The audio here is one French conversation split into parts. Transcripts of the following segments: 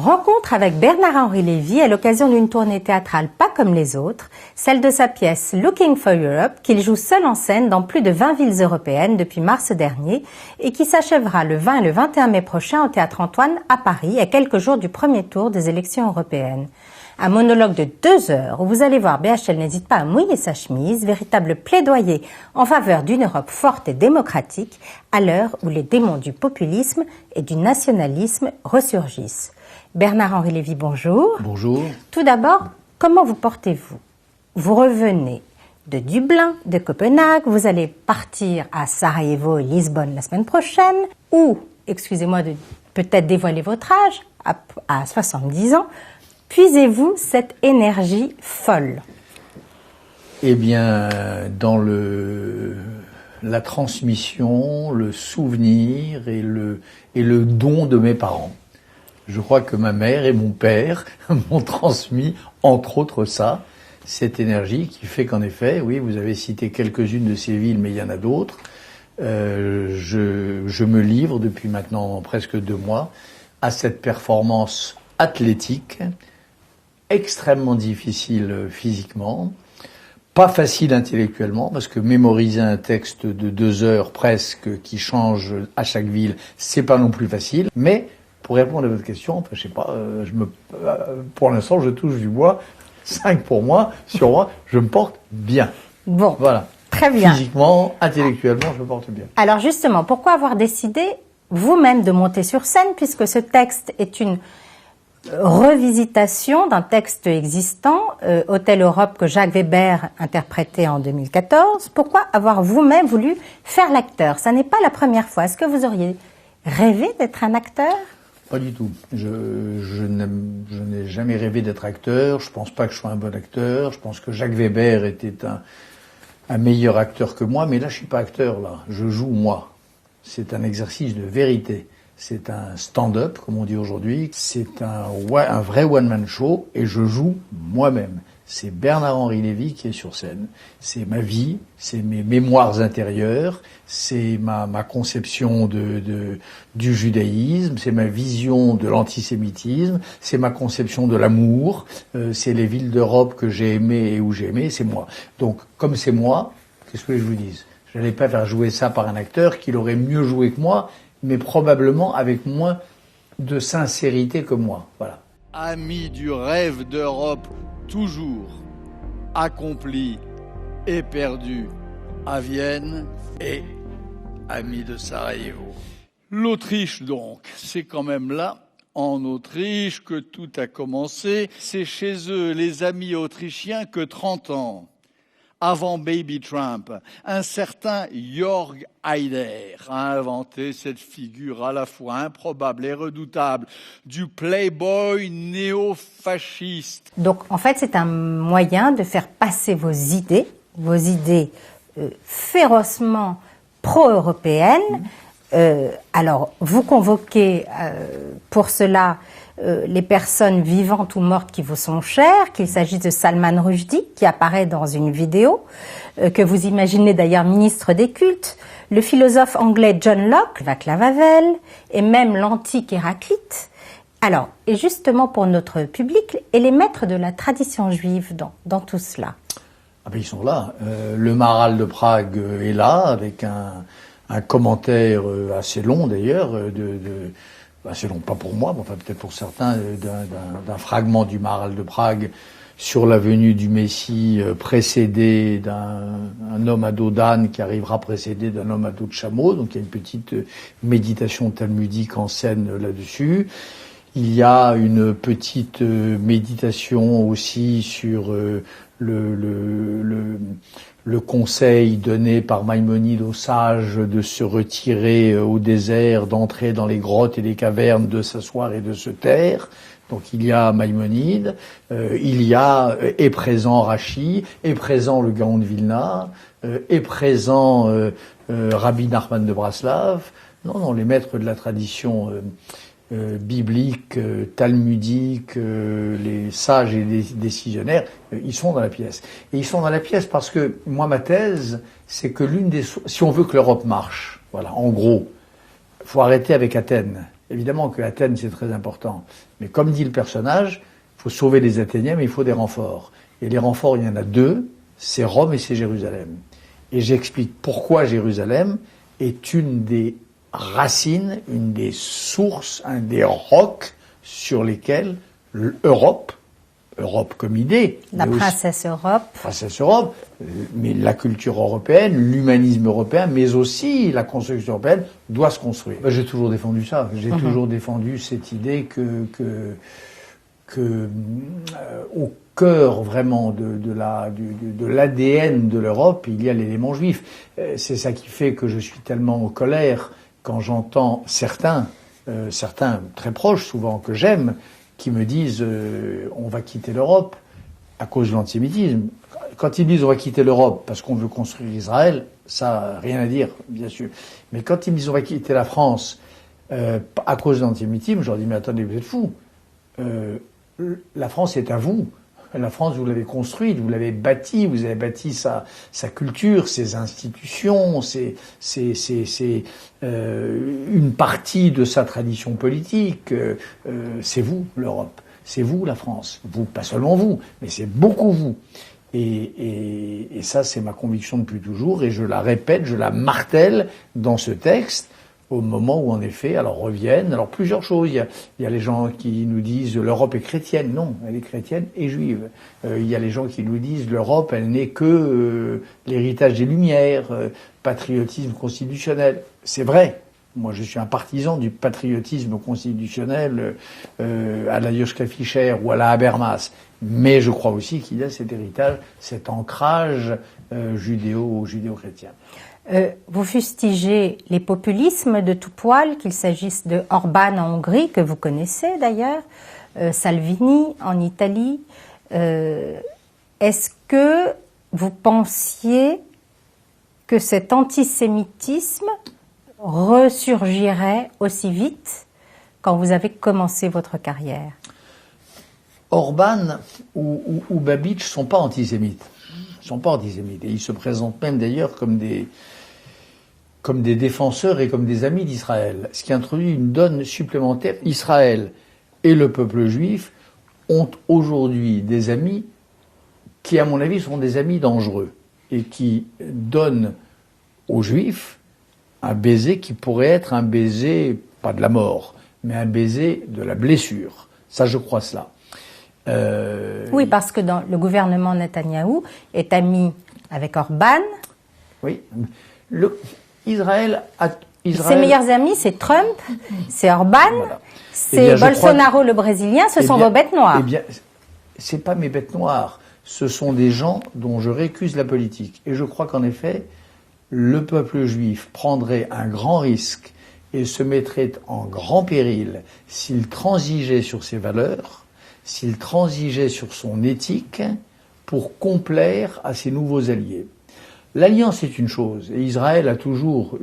Rencontre avec Bernard-Henri Lévy à l'occasion d'une tournée théâtrale pas comme les autres, celle de sa pièce Looking for Europe, qu'il joue seul en scène dans plus de 20 villes européennes depuis mars dernier et qui s'achèvera le 20 et le 21 mai prochain au Théâtre Antoine à Paris, à quelques jours du premier tour des élections européennes. Un monologue de 2 heures où vous allez voir BHL n'hésite pas à mouiller sa chemise, véritable plaidoyer en faveur d'une Europe forte et démocratique à l'heure où les démons du populisme et du nationalisme ressurgissent. Bernard-Henri Lévy, bonjour. Bonjour. Tout d'abord, comment vous portez-vous? Vous revenez de Dublin, de Copenhague, vous allez partir à Sarajevo et Lisbonne la semaine prochaine, ou, excusez-moi de peut-être dévoiler votre âge, à 70 ans, puisez-vous cette énergie folle? Eh bien, dans la transmission, le souvenir et le don de mes parents. Je crois que ma mère et mon père m'ont transmis, entre autres ça, cette énergie qui fait qu'en effet, oui, vous avez cité quelques-unes de ces villes, mais il y en a d'autres. Je me livre depuis maintenant presque 2 mois à cette performance athlétique, extrêmement difficile physiquement, pas facile intellectuellement, parce que mémoriser un texte de 2 heures presque qui change à chaque ville, c'est pas non plus facile, mais pour répondre à votre question, enfin, je sais pas, pour l'instant, je touche du bois, 5 pour moi, sur moi, je me porte bien. Bon, voilà. Très bien. Physiquement, intellectuellement, je me porte bien. Alors justement, pourquoi avoir décidé vous-même de monter sur scène, puisque ce texte est une revisitation d'un texte existant, Hôtel Europe, que Jacques Weber interprétait en 2014. Pourquoi avoir vous-même voulu faire l'acteur? Ça n'est pas la première fois. Est-ce que vous auriez rêvé d'être un acteur? Pas du tout. Je n'ai jamais rêvé d'être acteur. Je pense pas que je sois un bon acteur. Je pense que Jacques Weber était un meilleur acteur que moi. Mais là, je suis pas acteur, là. Je joue moi. C'est un exercice de vérité. C'est un stand-up, comme on dit aujourd'hui. C'est un vrai one-man show. Et je joue moi-même. C'est Bernard-Henri Lévy qui est sur scène. C'est ma vie, c'est mes mémoires intérieures, c'est ma conception du judaïsme, c'est ma vision de l'antisémitisme, c'est ma conception de l'amour, c'est les villes d'Europe que j'ai aimées et où j'ai aimé, c'est moi. Donc, comme c'est moi, qu'est-ce que je vous dise? Je n'allais pas faire jouer ça par un acteur qui l'aurait mieux joué que moi, mais probablement avec moins de sincérité que moi. Voilà. Ami du rêve d'Europe, toujours accompli et perdu à Vienne et ami de Sarajevo. L'Autriche donc, c'est quand même là, en Autriche, que tout a commencé. C'est chez eux, les amis autrichiens, que 30 ans avant Baby Trump, un certain Jörg Haider a inventé cette figure à la fois improbable et redoutable du playboy néo-fasciste. Donc, en fait, c'est un moyen de faire passer vos idées férocement pro-européennes. Alors, vous convoquez pour cela les personnes vivantes ou mortes qui vous sont chères, qu'il s'agisse de Salman Rushdie, qui apparaît dans une vidéo, que vous imaginez d'ailleurs ministre des cultes, le philosophe anglais John Locke, Václav Havel, et même l'antique Héraclite. Alors, et justement pour notre public, et les maîtres de la tradition juive dans tout cela? Ah ben ils sont là. Le Maharal de Prague est là, avec un commentaire assez long d'ailleurs, assez long, pas pour moi, mais enfin peut-être pour certains, d'un fragment du Maharal de Prague sur la venue du Messie, précédé d'un homme à dos d'âne qui arrivera précédé d'un homme à dos de chameau. Donc il y a une petite méditation talmudique en scène là-dessus. Il y a une petite méditation aussi sur le conseil donné par Maïmonide aux sages de se retirer au désert, d'entrer dans les grottes et les cavernes, de s'asseoir et de se taire. Donc il y a Maïmonide, il y a est présent Rachi, est présent le Gaon de Vilna, est présent Rabbi Nachman de Braslav. Non, les maîtres de la tradition biblique, talmudique, les sages et les décisionnaires, ils sont dans la pièce. Et ils sont dans la pièce parce que, moi, ma thèse, c'est que si on veut que l'Europe marche, voilà, en gros, faut arrêter avec Athènes Évidemment que Athènes, c'est très important. Mais comme dit le personnage, il faut sauver les Athéniens, mais il faut des renforts. Et les renforts, il y en a deux, c'est Rome et c'est Jérusalem. Et j'explique pourquoi Jérusalem est une des racines, une des sources, un des rocs sur lesquels l'Europe, Europe comme idée. La princesse Europe. Princesse Europe, mais la culture européenne, l'humanisme européen, mais aussi la construction européenne doit se construire. J'ai toujours défendu ça. J'ai toujours défendu cette idée que au cœur vraiment de l'ADN de l'Europe, il y a l'élément juif. C'est ça qui fait que je suis tellement en colère quand j'entends certains très proches souvent que j'aime, qui me disent on va quitter l'Europe à cause de l'antisémitisme. Quand ils disent on va quitter l'Europe parce qu'on veut construire Israël, ça rien à dire, bien sûr. Mais quand ils me disent on va quitter la France à cause de l'antisémitisme, je leur dis mais attendez, vous êtes fous. La France est à vous. La France, vous l'avez construite, vous l'avez bâtie, vous avez bâti sa culture, ses institutions, une partie de sa tradition politique. C'est vous, l'Europe. C'est vous, la France. Vous, pas seulement vous, mais c'est beaucoup vous. Et ça, c'est ma conviction depuis toujours, et je la répète, je la martèle dans ce texte, au moment où, en effet, alors reviennent, alors plusieurs choses. Il y a les gens qui nous disent l'Europe est chrétienne. Non, elle est chrétienne et juive. Il y a les gens qui nous disent l'Europe, elle n'est que l'héritage des Lumières, patriotisme constitutionnel. C'est vrai. Moi, je suis un partisan du patriotisme constitutionnel à la Joschka Fischer ou à la Habermas. Mais je crois aussi qu'il y a cet héritage, cet ancrage judéo-chrétien. Vous fustigez les populismes de tout poil, qu'il s'agisse de Orban en Hongrie, que vous connaissez d'ailleurs, Salvini en Italie. Est-ce que vous pensiez que cet antisémitisme ressurgirait aussi vite quand vous avez commencé votre carrière? Orban ou Babiš ne sont pas antisémites. Ils sont pas antisémites. Et ils se présentent même d'ailleurs comme des défenseurs et comme des amis d'Israël. Ce qui introduit une donne supplémentaire. Israël et le peuple juif ont aujourd'hui des amis qui, à mon avis, sont des amis dangereux et qui donnent aux juifs un baiser qui pourrait être un baiser, pas de la mort, mais un baiser de la blessure. Ça, je crois cela. Oui, parce que le gouvernement Netanyahou est ami avec Orban. Oui. Israël. Ses meilleurs amis, c'est Trump, c'est Orban, voilà. C'est Bolsonaro le Brésilien, ce sont vos bêtes noires. Eh bien, c'est pas mes bêtes noires. Ce sont des gens dont je récuse la politique. Et je crois qu'en effet, le peuple juif prendrait un grand risque et se mettrait en grand péril s'il transigeait sur ses valeurs, s'il transigeait sur son éthique pour complaire à ses nouveaux alliés. L'alliance est une chose, et Israël a toujours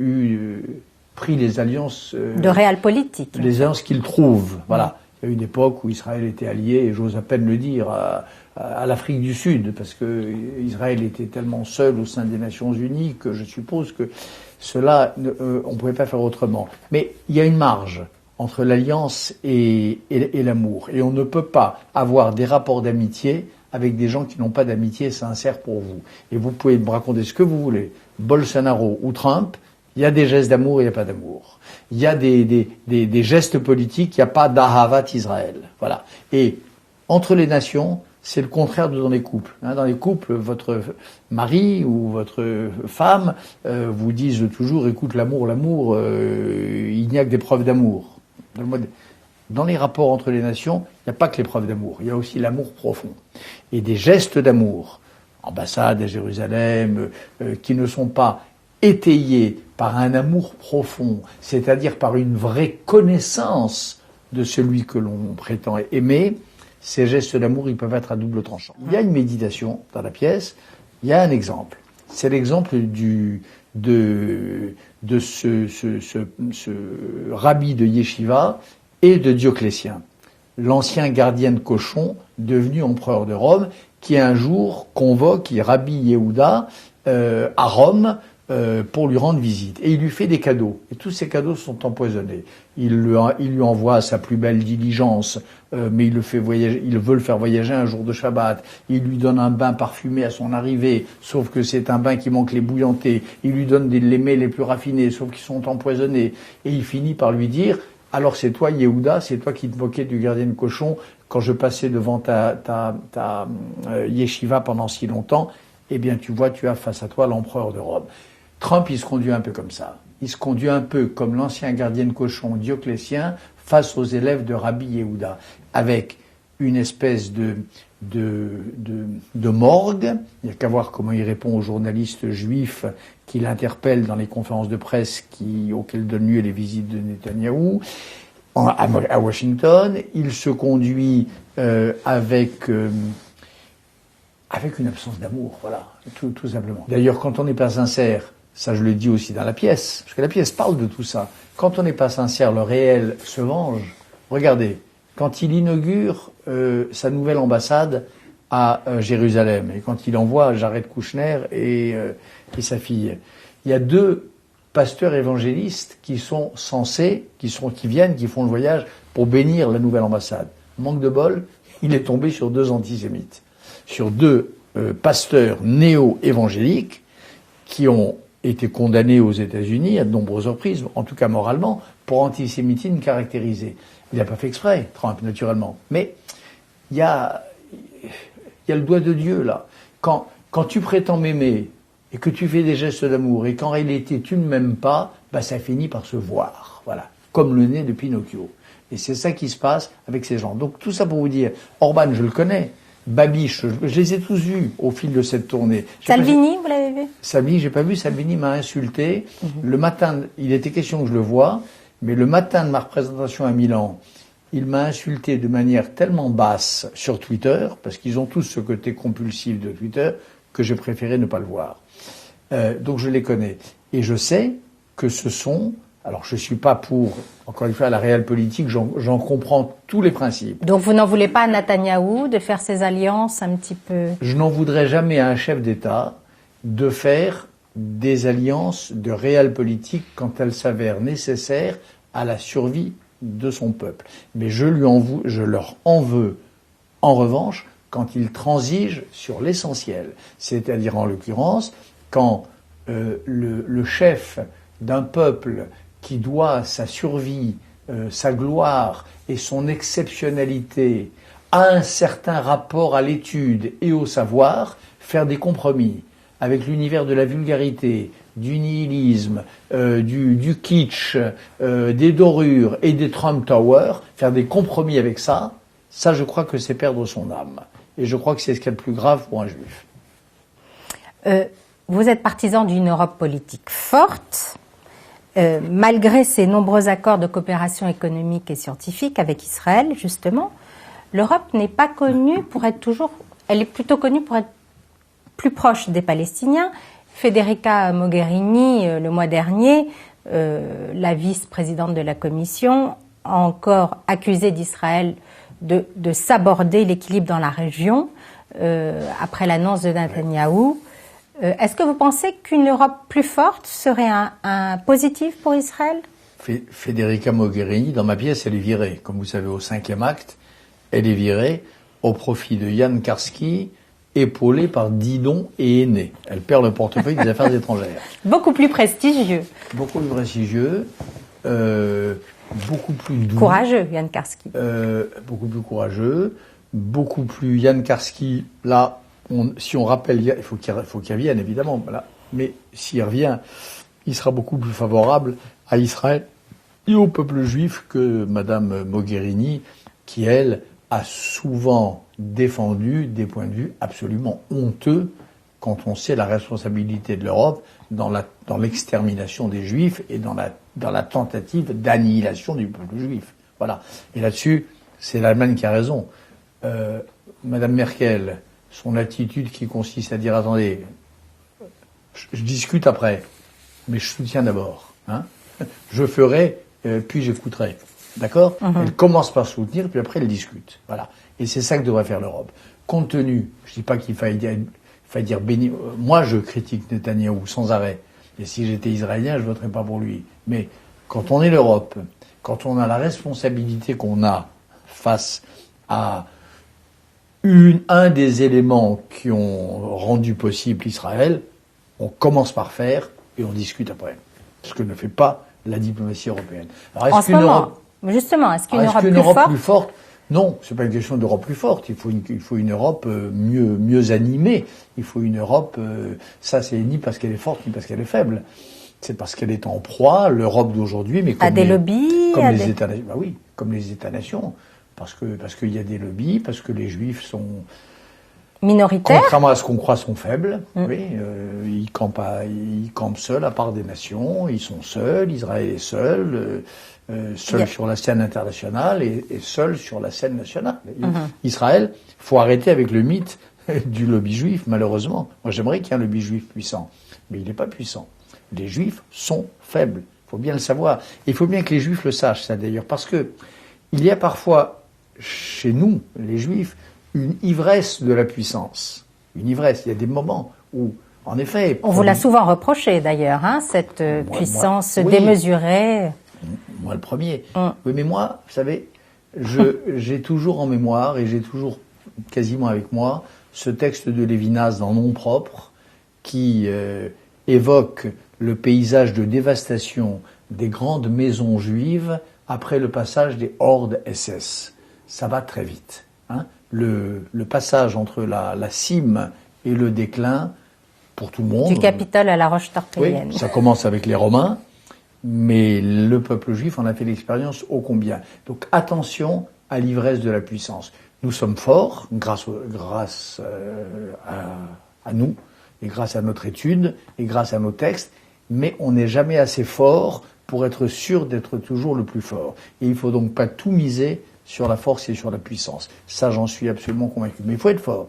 pris les alliances... de realpolitik. Les alliances qu'il trouve, voilà. Il y a eu une époque où Israël était allié, et j'ose à peine le dire, à l'Afrique du Sud, parce que Israël était tellement seul au sein des Nations Unies que je suppose que cela, on ne pouvait pas faire autrement. Mais il y a une marge entre l'alliance et l'amour. Et on ne peut pas avoir des rapports d'amitié avec des gens qui n'ont pas d'amitié sincère pour vous. Et vous pouvez me raconter ce que vous voulez, Bolsonaro ou Trump, il y a des gestes d'amour, il n'y a pas d'amour. Il y a des gestes politiques, il n'y a pas d'Ahavat Israël. Voilà. Et entre les nations, c'est le contraire de dans les couples. Dans les couples, votre mari ou votre femme vous disent toujours, écoute, l'amour, il n'y a que des preuves d'amour. Dans les rapports entre les nations, il n'y a pas que les preuves d'amour, il y a aussi l'amour profond. Et des gestes d'amour, ambassade à Jérusalem, qui ne sont pas étayés par un amour profond, c'est-à-dire par une vraie connaissance de celui que l'on prétend aimer, ces gestes d'amour, ils peuvent être à double tranchant. Il y a une méditation dans la pièce, il y a un exemple. C'est l'exemple de ce rabbi de Yeshiva et de Dioclétien, l'ancien gardien de cochons devenu empereur de Rome, qui un jour convoque Rabbi Yehuda à Rome pour lui rendre visite. Et il lui fait des cadeaux. Et tous ces cadeaux sont empoisonnés. Il lui envoie sa plus belle diligence, mais il veut le faire voyager un jour de Shabbat. Il lui donne un bain parfumé à son arrivée, sauf que c'est un bain qui manque les bouillantés. Il lui donne les mets les plus raffinés, sauf qu'ils sont empoisonnés. Et il finit par lui dire, alors c'est toi, Yehuda, c'est toi qui te moquais du gardien de cochon quand je passais devant ta yeshiva pendant si longtemps. Eh bien, tu vois, tu as face à toi l'empereur de Rome. Trump, il se conduit un peu comme ça. Il se conduit un peu comme l'ancien gardien de cochon Dioclétien face aux élèves de Rabbi Yehuda, avec une espèce de morgue. Il n'y a qu'à voir comment il répond aux journalistes juifs qui l'interpellent dans les conférences de presse auxquelles donnent lieu les visites de Netanyahou. À Washington, il se conduit avec une absence d'amour, voilà, tout simplement. D'ailleurs, quand on n'est pas sincère, ça je le dis aussi dans la pièce, parce que la pièce parle de tout ça, quand on n'est pas sincère, le réel se venge. Regardez, quand il inaugure sa nouvelle ambassade à Jérusalem, et quand il envoie Jared Kushner et sa fille, il y a 2 pasteurs évangélistes qui sont censés, qui viennent, qui font le voyage pour bénir la nouvelle ambassade. Manque de bol, il est tombé sur 2 antisémites. Sur 2 pasteurs néo-évangéliques qui ont été condamnés aux États-Unis à de nombreuses reprises, en tout cas moralement, pour antisémitisme caractérisé. Il n'a pas fait exprès, Trump, naturellement. Mais il y a le doigt de Dieu, là. Quand tu prétends m'aimer et que tu fais des gestes d'amour et qu'en réalité tu ne m'aimes pas, ça finit par se voir. Voilà. Comme le nez de Pinocchio. Et c'est ça qui se passe avec ces gens. Donc tout ça pour vous dire, Orban, je le connais. Babiche, je les ai tous vus au fil de cette tournée. Salvini, vous l'avez vu? Salvini, j'ai pas vu. Salvini m'a insulté. Le matin, il était question que je le voie, mais le matin de ma représentation à Milan, il m'a insulté de manière tellement basse sur Twitter, parce qu'ils ont tous ce côté compulsif de Twitter, que j'ai préféré ne pas le voir. Donc je les connais. Et je sais que ce sont... Alors je suis pas pour, encore une fois, la réelle politique, j'en comprends tous les principes. Donc vous n'en voulez pas à Netanyahou de faire ces alliances un petit peu... Je n'en voudrais jamais à un chef d'État de faire des alliances de réelle politique quand elles s'avèrent nécessaires à la survie de son peuple. Mais je leur en veux, en revanche, quand ils transigent sur l'essentiel. C'est-à-dire, en l'occurrence, quand le chef d'un peuple qui doit sa survie, sa gloire et son exceptionnalité à un certain rapport à l'étude et au savoir, faire des compromis avec l'univers de la vulgarité, du nihilisme, du kitsch, des dorures et des Trump Towers, faire des compromis avec ça, je crois que c'est perdre son âme. Et je crois que c'est ce qu'il y a de plus grave pour un juif. Vous êtes partisan d'une Europe politique forte, malgré ses nombreux accords de coopération économique et scientifique avec Israël, justement. L'Europe n'est pas connue pour être toujours... Elle est plutôt connue pour être plus proche des Palestiniens. Federica Mogherini, le mois dernier, la vice-présidente de la Commission, a encore accusé d'Israël de saborder l'équilibre dans la région après l'annonce de Netanyahou. Est-ce que vous pensez qu'une Europe plus forte serait un positif pour Israël? Federica Mogherini, dans ma pièce, elle est virée. Comme vous savez, au 5e acte, elle est virée au profit de Jan Karski, épaulé par Didon et Aîné. Elle perd le portefeuille des affaires étrangères. Beaucoup plus prestigieux. Beaucoup plus prestigieux, beaucoup plus doux. Courageux, Jan Karski. Beaucoup plus courageux, beaucoup plus Jan Karski, là... si on rappelle, il faut qu'il revienne évidemment, voilà. Mais s'il revient, il sera beaucoup plus favorable à Israël et au peuple juif que Madame Mogherini, qui elle a souvent défendu des points de vue absolument honteux quand on sait la responsabilité de l'Europe dans l'extermination des Juifs et dans la tentative d'annihilation du peuple juif. Voilà. Et là-dessus, c'est l'Allemagne qui a raison. Madame Merkel, son attitude qui consiste à dire, attendez, je discute après, mais je soutiens d'abord. Hein, je ferai, puis j'écouterai. D'accord ? Elle commence par soutenir, puis après elle discute. Voilà. Et c'est ça que devrait faire l'Europe. Compte tenu, je ne dis pas qu'il faille dire béni. Moi, je critique Netanyahou sans arrêt. Et si j'étais israélien, je voterais pas pour lui. Mais quand on est l'Europe, quand on a la responsabilité qu'on a face à un des éléments qui ont rendu possible Israël, on commence par faire et on discute après. Ce que ne fait pas la diplomatie européenne. Alors, en ce moment, justement, est-ce qu'une Europe plus forte? Non, c'est pas une question d'Europe plus forte. Il faut une Europe mieux animée. Il faut une Europe. Ça, c'est ni parce qu'elle est forte ni parce qu'elle est faible. C'est parce qu'elle est en proie. L'Europe d'aujourd'hui, mais comme à des lobbies, comme les États-nations. Bah oui, comme les États-nations. Parce qu'il y a des lobbies, parce que les Juifs sont minoritaires. Contrairement à ce qu'on croit, sont faibles. Oui, ils campent seuls à part des nations. Ils sont seuls. Israël est seul. Seul sur la scène internationale et seul sur la scène nationale. Israël, faut arrêter avec le mythe du lobby juif, malheureusement. Moi, j'aimerais qu'il y ait un lobby juif puissant, mais il n'est pas puissant. Les Juifs sont faibles, il faut bien le savoir. Et il faut bien que les Juifs le sachent, ça d'ailleurs, parce que il y a parfois, chez nous, les Juifs, une ivresse de la puissance. Une ivresse, il y a des moments où, en effet... On vous l'a souvent reproché d'ailleurs, hein, cette puissance démesurée... Moi, le premier. Oui, mais moi, vous savez, j'ai toujours en mémoire, et j'ai toujours quasiment avec moi, ce texte de Lévinas dans Nom propre, qui évoque le paysage de dévastation des grandes maisons juives après le passage des hordes SS. Ça va très vite. Hein. Le passage entre la cime et le déclin, pour tout le monde... Du Capitole à la Roche-Torpéienne. Oui, ça commence avec les Romains. Mais le peuple juif en a fait l'expérience ô combien. Donc attention à l'ivresse de la puissance. Nous sommes forts grâce à nous, et grâce à notre étude, et grâce à nos textes, mais on n'est jamais assez fort pour être sûr d'être toujours le plus fort. Et il ne faut donc pas tout miser sur la force et sur la puissance. Ça, j'en suis absolument convaincu. Mais il faut être fort.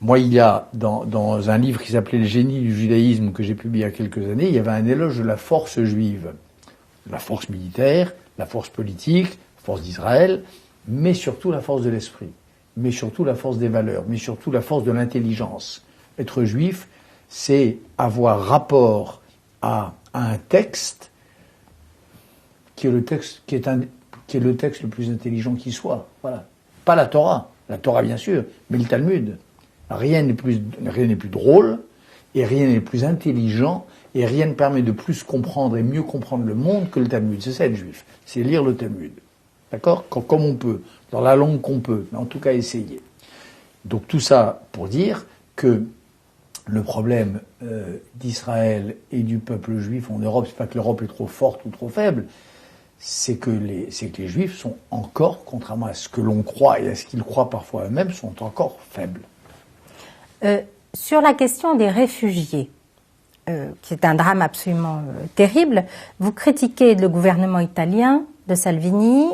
Moi, il y a, dans un livre qui s'appelait « Le génie du judaïsme » que j'ai publié il y a quelques années, il y avait un éloge de la force juive. La force militaire, la force politique, la force d'Israël, mais surtout la force de l'esprit, mais surtout la force des valeurs, mais surtout la force de l'intelligence. Être juif, c'est avoir rapport à un texte qui est le texte le plus intelligent qui soit. Voilà. Pas la Torah, bien sûr, mais le Talmud. Rien n'est plus drôle, et rien n'est plus intelligent, et rien ne permet de plus comprendre et mieux comprendre le monde que le Talmud. C'est ça être juif, c'est lire le Talmud. D'accord ? Comme on peut, dans la langue qu'on peut, mais en tout cas essayer. Donc tout ça pour dire que le problème d'Israël et du peuple juif en Europe, c'est pas que l'Europe est trop forte ou trop faible, c'est que les Juifs sont encore, contrairement à ce que l'on croit et à ce qu'ils croient parfois eux-mêmes, sont encore faibles. Sur la question des réfugiés, qui est un drame absolument terrible, vous critiquez le gouvernement italien de Salvini,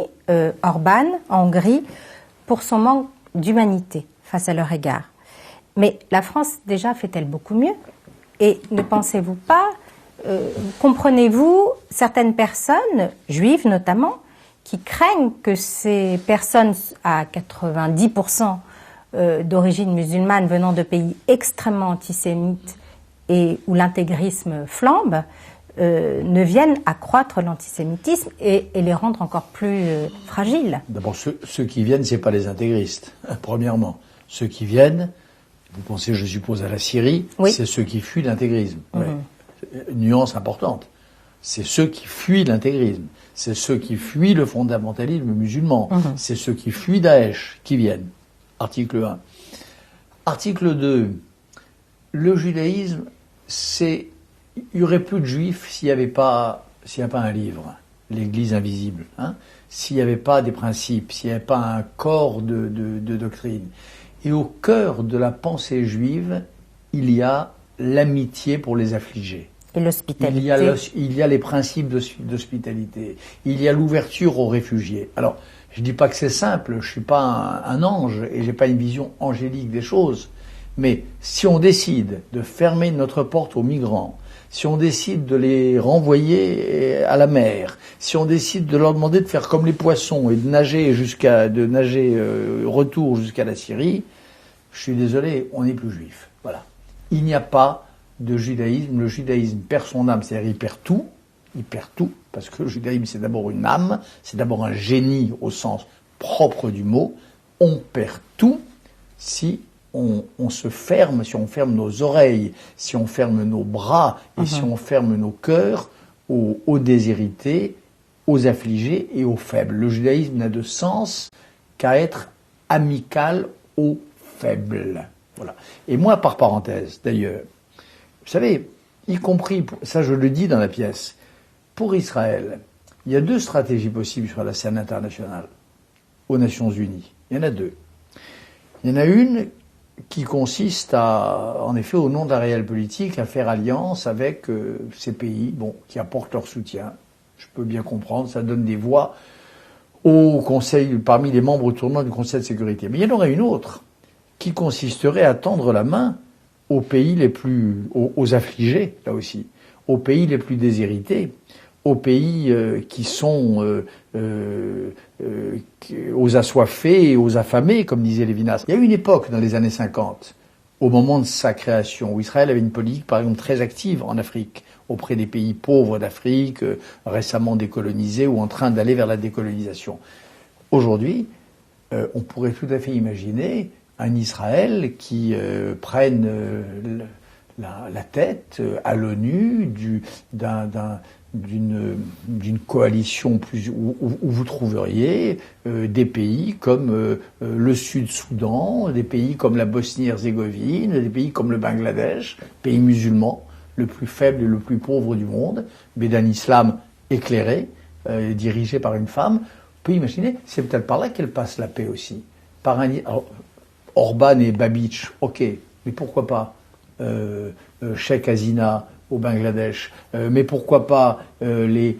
Orban, en Hongrie, pour son manque d'humanité face à leur égard. Mais la France, déjà, fait-elle beaucoup mieux ? Et ne pensez-vous pas, comprenez-vous certaines personnes, juives notamment, qui craignent que ces personnes à 90% d'origine musulmane venant de pays extrêmement antisémites et où l'intégrisme flambe, ne viennent accroître l'antisémitisme et les rendre encore plus fragiles. D'abord, ceux qui viennent, c'est pas les intégristes, premièrement. Ceux qui viennent, vous pensez, je suppose, à la Syrie, oui. C'est ceux qui fuient l'intégrisme. Ouais. Nuance importante. C'est ceux qui fuient l'intégrisme. C'est ceux qui fuient le fondamentalisme musulman. C'est ceux qui fuient Daesh qui viennent. Article 1. Article 2. Le judaïsme, il y aurait plus de juifs s'il n'y avait pas un livre, l'Église invisible, hein, s'il n'y avait pas des principes, s'il n'y avait pas un corps de doctrine. Et au cœur de la pensée juive, il y a l'amitié pour les affligés. Et l'hospitalité. Il y a les principes d'hospitalité. Il y a l'ouverture aux réfugiés. Alors, je dis pas que c'est simple, je suis pas un ange et j'ai pas une vision angélique des choses. Mais si on décide de fermer notre porte aux migrants, si on décide de les renvoyer à la mer, si on décide de leur demander de faire comme les poissons et de nager retour jusqu'à la Syrie, je suis désolé, on n'est plus juif. Voilà. Il n'y a pas de judaïsme. Le judaïsme perd son âme, c'est-à-dire il perd tout, parce que le judaïsme c'est d'abord une âme, c'est d'abord un génie au sens propre du mot. On perd tout si on se ferme, si on ferme nos oreilles, si on ferme nos bras et si on ferme nos cœurs aux déshérités, aux affligés et aux faibles. Le judaïsme n'a de sens qu'à être amical aux faibles. Voilà. Et moi, par parenthèse, d'ailleurs, vous savez, y compris, ça je le dis dans la pièce, pour Israël, il y a 2 stratégies possibles sur la scène internationale, aux Nations Unies. Il y en a 2. Il y en a une qui consiste à, en effet, au nom de la réelle politique, à faire alliance avec ces pays, qui apportent leur soutien. Je peux bien comprendre, ça donne des voix au Conseil, parmi les membres tournants du Conseil de sécurité. Mais il y en aurait une autre, qui consisterait à tendre la main aux pays les plus, aux affligés, là aussi, aux pays les plus déshérités, aux pays qui sont aux assoiffés et aux affamés, comme disait Lévinas. Il y a eu une époque dans les années 50, au moment de sa création, où Israël avait une politique, par exemple, très active en Afrique, auprès des pays pauvres d'Afrique, récemment décolonisés ou en train d'aller vers la décolonisation. Aujourd'hui, on pourrait tout à fait imaginer un Israël qui prenne la tête à l'ONU d'une coalition où vous trouveriez des pays comme le Sud-Soudan, des pays comme la Bosnie-Herzégovine, des pays comme le Bangladesh, pays musulmans, le plus faible et le plus pauvre du monde, mais d'un islam éclairé, dirigé par une femme. On peut imaginer, c'est peut-être par là qu'elle passe la paix aussi. Alors, Orban et Babic, ok, mais pourquoi pas Sheikh Hasina au Bangladesh, mais pourquoi pas les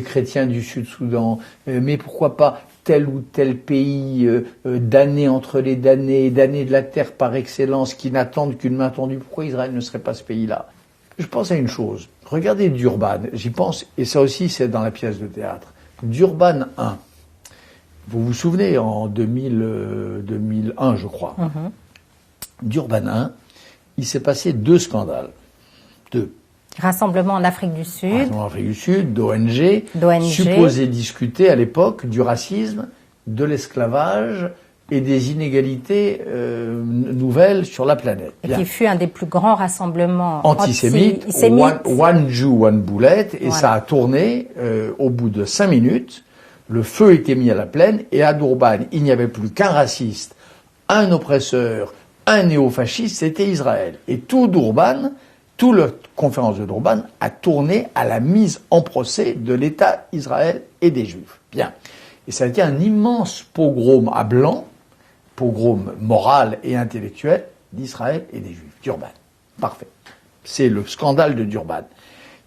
chrétiens du Sud-Soudan, mais pourquoi pas tel ou tel pays damné entre les damnés, damné de la terre par excellence, qui n'attendent qu'une main tendue. Pourquoi Israël ne serait pas ce pays-là? Je pense à une chose. Regardez Durban, j'y pense, et ça aussi c'est dans la pièce de théâtre. Durban 1. Vous vous souvenez, en 2001, je crois. Durban 1, il s'est passé 2 scandales. 2. Rassemblement en Afrique du Sud. Rassemblement en Afrique du Sud, d'ONG, supposé discuter à l'époque du racisme, de l'esclavage et des inégalités nouvelles sur la planète. Et qui fut un des plus grands rassemblements antisémites. One Jew, one bullet, et voilà. Ça a tourné au bout de 5 minutes. Le feu était mis à la plaine, et à Durban, il n'y avait plus qu'un raciste, un oppresseur, un néofasciste, c'était Israël. Et tout Durban, toute la conférence de Durban a tourné à la mise en procès de l'État Israël et des Juifs. Bien. Et ça a été un immense pogrom à blanc, pogrom moral et intellectuel d'Israël et des Juifs. Durban. Parfait. C'est le scandale de Durban.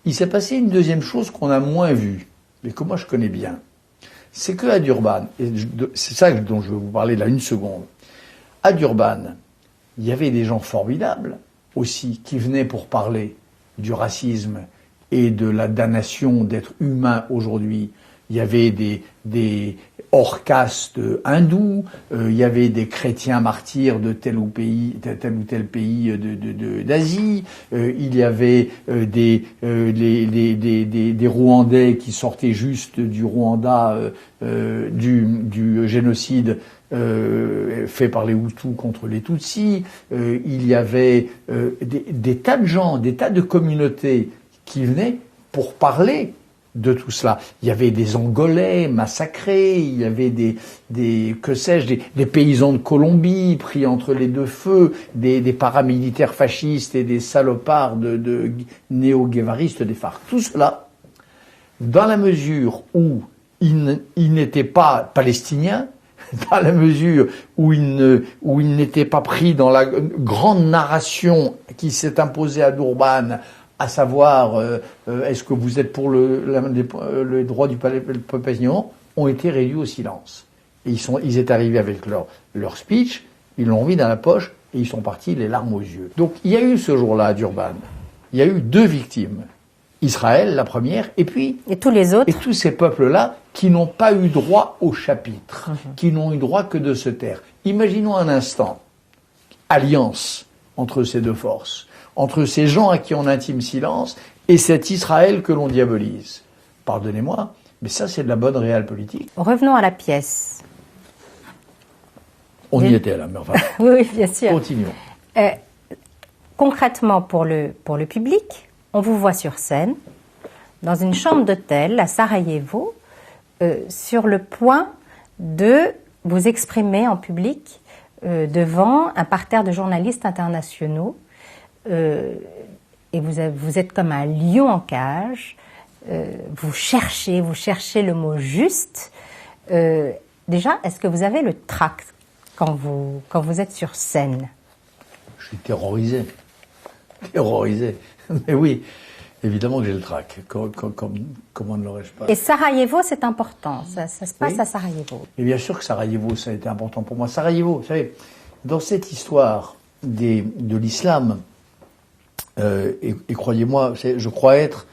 Il s'est passé une deuxième chose qu'on a moins vue, mais que moi je connais bien. C'est qu'à Durban, et c'est ça dont je vais vous parler là une seconde, à Durban, il y avait des gens formidables aussi qui venaient pour parler du racisme et de la damnation d'être humain aujourd'hui. Il y avait des hors-castes hindous, il y avait des chrétiens martyrs de tel ou tel pays d'Asie, il y avait des Rwandais qui sortaient juste du Rwanda, du génocide fait par les Hutus contre les Tutsis. Il y avait des tas de gens, des tas de communautés qui venaient pour parler de tout cela. Il y avait des Angolais massacrés, il y avait des paysans de Colombie pris entre les deux feux, des paramilitaires fascistes et des salopards de néo-guévaristes des FARC. Tout cela, dans la mesure où ils n'étaient pas palestiniens, dans la mesure où ils n'étaient pas pris dans la grande narration qui s'est imposée à Durban, à savoir, est-ce que vous êtes pour le droit du peuple palestinien, ont été réduits au silence. Et ils étaient arrivés avec leur speech, ils l'ont mis dans la poche, et ils sont partis les larmes aux yeux. Donc il y a eu ce jour-là à Durban, il y a eu 2 victimes. Israël, la première, et puis... Et tous les autres. Et tous ces peuples-là qui n'ont pas eu droit au chapitre, qui n'ont eu droit que de se taire. Imaginons un instant, alliance entre ces deux forces, entre ces gens à qui on intime silence et cet Israël que l'on diabolise. Pardonnez-moi, mais ça c'est de la bonne réelle politique. Revenons à la pièce. On y était là, mais enfin, Oui, bien sûr. continuons. Concrètement, pour le public, on vous voit sur scène, dans une chambre d'hôtel à Sarajevo, sur le point de vous exprimer en public devant un parterre de journalistes internationaux. Et vous êtes comme un lion en cage. Vous cherchez le mot juste. Déjà, est-ce que vous avez le trac quand vous êtes sur scène? Je suis terrorisé. Mais oui, évidemment que j'ai le trac. Comment ne l'aurais-je pas? Et Sarajevo, c'est important. Ça se passe Oui. à Sarajevo. Et bien sûr que Sarajevo, ça a été important pour moi. Sarajevo, vous savez, dans cette histoire de l'islam, et croyez-moi, je crois être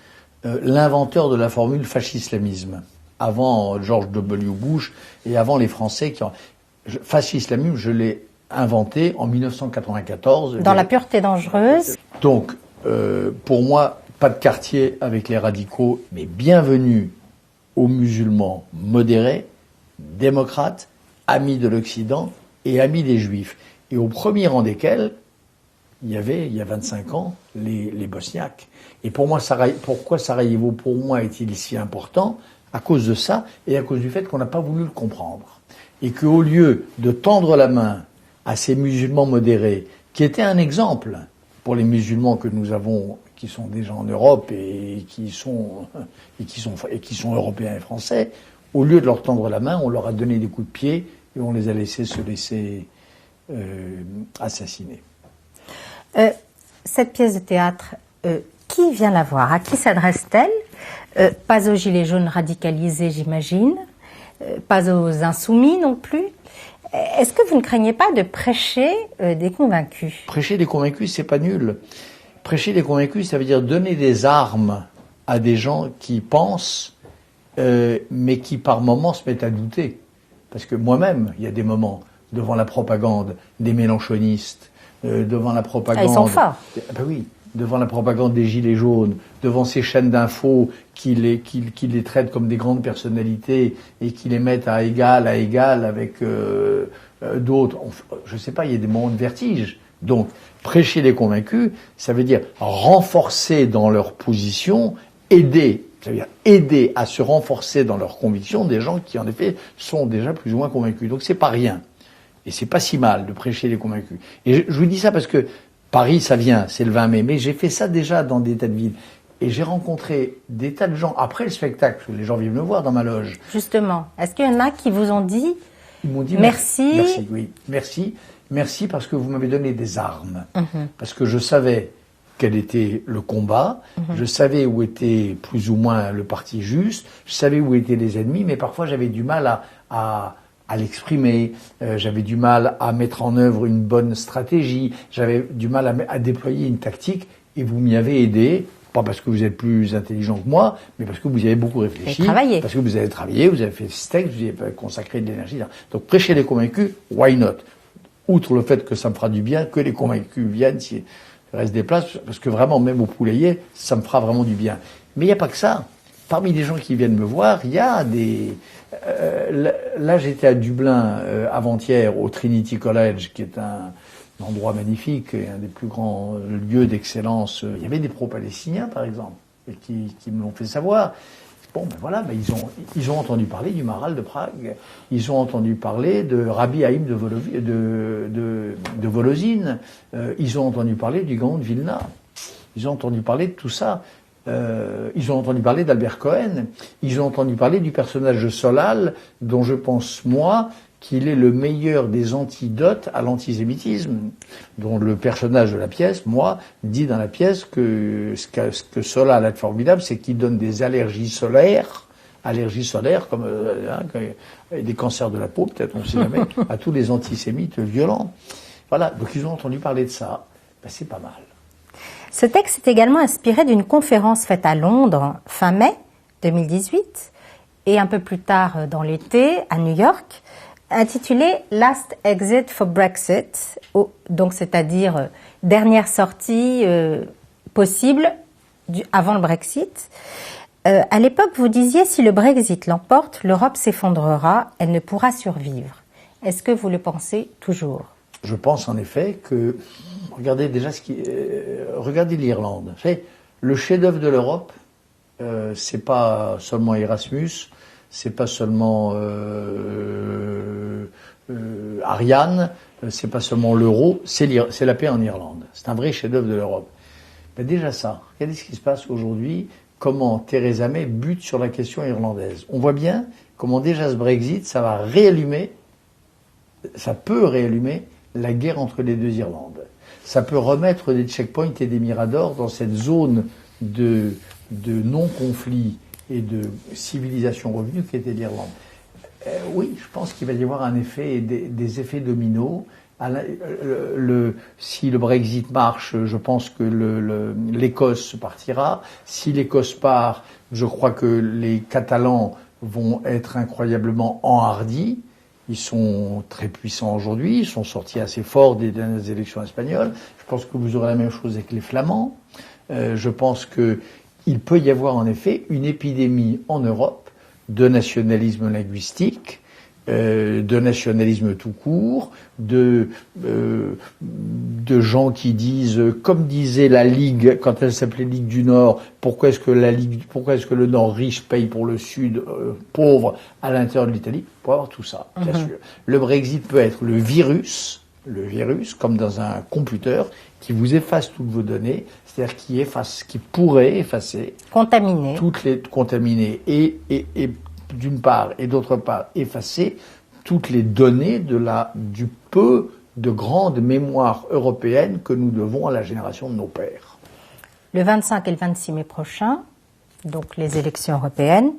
l'inventeur de la formule fascisme-islamisme, avant George W. Bush et avant les Français qui ont... Fascisme-islamisme, je l'ai inventé en 1994. Dans la pureté dangereuse. Donc, pour moi, pas de quartier avec les radicaux, mais bienvenue aux musulmans modérés, démocrates, amis de l'Occident et amis des Juifs. Et au premier rang desquels, il y a 25 ans, les Bosniaques. Et pour moi, pourquoi Sarajevo, pour moi, est-il si important? À cause de ça, et à cause du fait qu'on n'a pas voulu le comprendre. Et qu'au lieu de tendre la main à ces musulmans modérés, qui étaient un exemple pour les musulmans que nous avons, qui sont déjà en Europe et qui sont européens et français, au lieu de leur tendre la main, on leur a donné des coups de pied et on les a laissés se laisser assassiner. Cette pièce de théâtre, qui vient la voir? À qui s'adresse-t-elle? Pas aux gilets jaunes radicalisés, j'imagine. Pas aux insoumis non plus. Est-ce que vous ne craignez pas de prêcher des convaincus? Prêcher des convaincus, c'est pas nul. Prêcher des convaincus, ça veut dire donner des armes à des gens qui pensent, mais qui par moments se mettent à douter. Parce que moi-même, il y a des moments, devant la propagande des mélenchonistes, devant la propagande... Ah, ils sont forts. Ben oui, devant la propagande des gilets jaunes, devant ces chaînes d'infos qui les traitent comme des grandes personnalités et qui les mettent à égal avec d'autres. Je sais pas, il y a des moments de vertige. Donc, prêcher les convaincus, ça veut dire renforcer dans leur position, aider à se renforcer dans leurs convictions des gens qui, en effet, sont déjà plus ou moins convaincus. Donc, c'est pas rien. Et c'est pas si mal de prêcher les convaincus. Et je vous dis ça parce que Paris, ça vient, c'est le 20 mai. Mais j'ai fait ça déjà dans des tas de villes. Et j'ai rencontré des tas de gens après le spectacle, parce que les gens viennent me voir dans ma loge. Justement, est-ce qu'il y en a qui vous ont dit, Ils m'ont dit merci. Merci, oui. Merci parce que vous m'avez donné des armes. Parce que je savais quel était le combat, je savais où était plus ou moins le parti juste, je savais où étaient les ennemis, mais parfois j'avais du mal à l'exprimer, j'avais du mal à mettre en œuvre une bonne stratégie, j'avais du mal à déployer une tactique, et vous m'y avez aidé, pas parce que vous êtes plus intelligent que moi, mais parce que vous y avez beaucoup réfléchi, parce que vous avez travaillé, vous avez fait ce texte, vous y avez consacré de l'énergie. Donc prêcher les convaincus, why not? Outre le fait que ça me fera du bien, que les convaincus viennent, s'il reste des places, parce que vraiment, même au poulailler, ça me fera vraiment du bien. Mais il n'y a pas que ça. Parmi les gens qui viennent me voir, il y a des... là, j'étais à Dublin avant-hier, au Trinity College, qui est un endroit magnifique et un des plus grands lieux d'excellence. Il y avait des pro-palestiniens, par exemple, et qui me l'ont fait savoir. Bon, ben voilà, ben ils ont entendu parler du Maral de Prague. Ils ont entendu parler de Rabbi Haïm de Volozine. Ils ont entendu parler du Gaon de Vilna. Ils ont entendu parler de tout ça. Ils ont entendu parler d'Albert Cohen. Ils ont entendu parler du personnage de Solal, dont je pense, moi, qu'il est le meilleur des antidotes à l'antisémitisme, dont le personnage de la pièce, moi, dit dans la pièce que ce que Solal a de formidable, c'est qu'il donne des allergies solaires comme des cancers de la peau, peut-être, on ne sait jamais, à tous les antisémites violents. Voilà, donc ils ont entendu parler de ça. Ben, c'est pas mal. Ce texte est également inspiré d'une conférence faite à Londres fin mai 2018 et un peu plus tard dans l'été à New York, intitulé Last Exit for Brexit, donc c'est-à-dire dernière sortie possible avant le Brexit. À l'époque, vous disiez si le Brexit l'emporte, l'Europe s'effondrera, elle ne pourra survivre. Est-ce que vous le pensez toujours? Je pense en effet que, regardez déjà regardez l'Irlande. Vous savez, le chef-d'œuvre de l'Europe, c'est pas seulement Erasmus, c'est pas seulement Ariane, c'est pas seulement l'euro, c'est la paix en Irlande. C'est un vrai chef-d'œuvre de l'Europe. Ben déjà ça, regardez ce qui se passe aujourd'hui, comment Theresa May bute sur la question irlandaise. On voit bien comment déjà ce Brexit, ça peut réallumer la guerre entre les deux Irlandes. Ça peut remettre des checkpoints et des miradors dans cette zone de non-conflit et de civilisation revenue qui était l'Irlande. Oui, je pense qu'il va y avoir un effet, des effets dominos. Si le Brexit marche, je pense que l'Écosse partira. Si l'Écosse part, je crois que les Catalans vont être incroyablement enhardis. Ils sont très puissants aujourd'hui, ils sont sortis assez forts des dernières élections espagnoles. Je pense que vous aurez la même chose avec les Flamands. Je pense qu'il peut y avoir en effet une épidémie en Europe de nationalisme linguistique, de nationalisme tout court, de gens qui disent, comme disait la Ligue quand elle s'appelait Ligue du Nord, pourquoi est-ce que le Nord riche paye pour le Sud pauvre à l'intérieur de l'Italie? Pour avoir tout ça, bien sûr. Le Brexit peut être le virus, comme dans un computer, qui vous efface toutes vos données, c'est-à-dire qui pourrait effacer, contaminer et d'une part, et d'autre part, effacer toutes les données du peu de grande mémoire européenne que nous devons à la génération de nos pères. Le 25 et le 26 mai prochain, donc les élections européennes,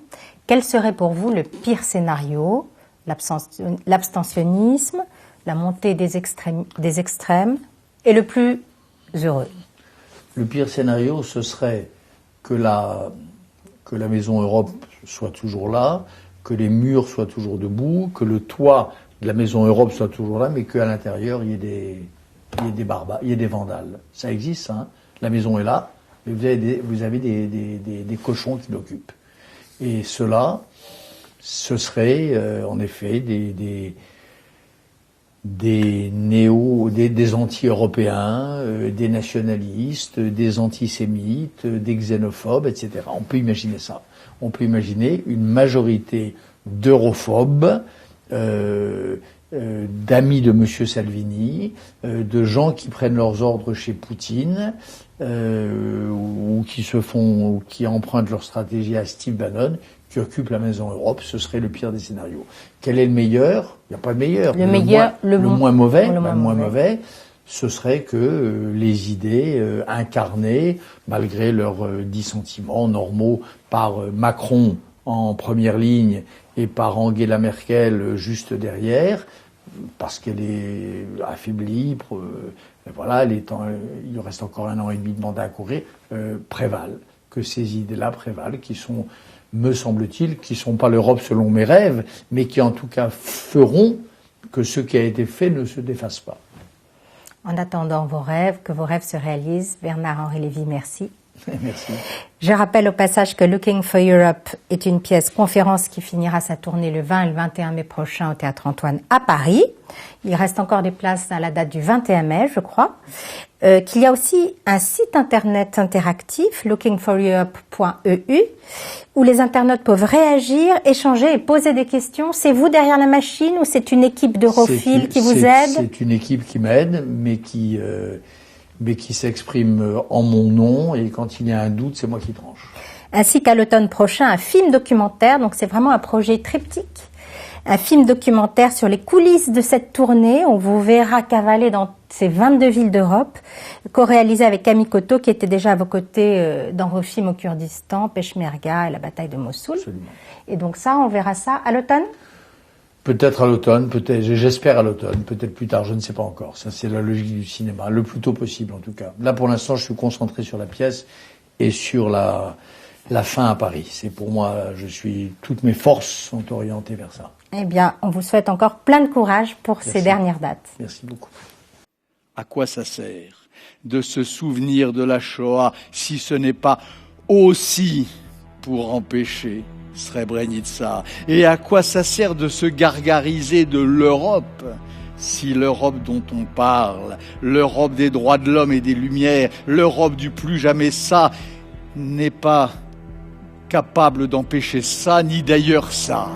quel serait pour vous le pire scénario? L'abstentionnisme, la montée des extrêmes, et le plus heureux? Le pire scénario, ce serait que la Maison Europe soit toujours là, que les murs soient toujours debout, que le toit de la Maison Europe soit toujours là, mais qu'à l'intérieur, il y ait des barbares, il y ait des vandales. Ça existe, hein. La maison est là, mais vous avez des cochons qui l'occupent. Et cela, ce serait en effet des anti-européens, des nationalistes, des antisémites, des xénophobes, etc. On peut imaginer ça. On peut imaginer une majorité d'europhobes, d'amis de M. Salvini, de gens qui prennent leurs ordres chez Poutine, ou qui empruntent leur stratégie à Steve Bannon, qui occupe la Maison Europe. Ce serait le pire des scénarios. Quel est le meilleur? Il n'y a pas de meilleur. Le moins mauvais, ce serait que les idées incarnées, malgré leurs dissentiments normaux, par Macron en première ligne et par Angela Merkel juste derrière, parce qu'elle est affaiblie, il reste encore 1 an et demi de mandat à courir, prévalent. Que ces idées-là prévalent, qui sont, me semble-t-il, qui ne sont pas l'Europe selon mes rêves, mais qui en tout cas feront que ce qui a été fait ne se défasse pas. En attendant que vos rêves se réalisent, Bernard-Henri Lévy, merci. Merci. Je rappelle au passage que Looking for Europe est une pièce conférence qui finira sa tournée le 20 et le 21 mai prochain au Théâtre Antoine à Paris. Il reste encore des places à la date du 21 mai, je crois. Qu'il y a aussi un site internet interactif, lookingforeurope.eu, où les internautes peuvent réagir, échanger et poser des questions. C'est vous derrière la machine ou c'est une équipe d'europhiles qui vous aide? C'est une équipe qui m'aide, mais qui s'exprime en mon nom, et quand il y a un doute, c'est moi qui tranche. Ainsi qu'à l'automne prochain, un film documentaire, donc c'est vraiment un projet triptyque, un film documentaire sur les coulisses de cette tournée. On vous verra cavaler dans ces 22 villes d'Europe, co-réalisé avec Camille Coteau, qui était déjà à vos côtés dans vos films au Kurdistan, Peshmerga et la bataille de Mossoul. Absolument. Et donc ça, on verra ça à l'automne? Peut-être à l'automne, j'espère à l'automne, peut-être plus tard, je ne sais pas encore. Ça, c'est la logique du cinéma, le plus tôt possible en tout cas. Là, pour l'instant, je suis concentré sur la pièce et sur la fin à Paris. C'est pour moi, toutes mes forces sont orientées vers ça. Eh bien, on vous souhaite encore plein de courage pour ces dernières dates. Merci beaucoup. À quoi ça sert de se souvenir de la Shoah si ce n'est pas aussi pour empêcher Srebrenica? Et à quoi ça sert de se gargariser de l'Europe si l'Europe dont on parle, l'Europe des droits de l'homme et des Lumières, l'Europe du plus jamais ça, n'est pas capable d'empêcher ça, ni d'ailleurs ça?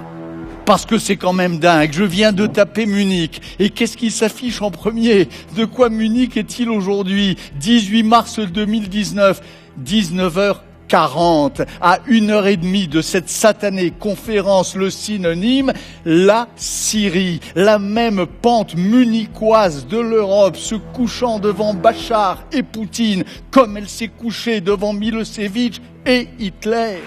Parce que c'est quand même dingue. Je viens de taper Munich. Et qu'est-ce qui s'affiche en premier? De quoi Munich est-il aujourd'hui? 18 mars 2019, 19h40, à 1h30 de cette satanée conférence, le synonyme, la Syrie, la même pente munichoise de l'Europe se couchant devant Bachar et Poutine, comme elle s'est couchée devant Milosevic et Hitler.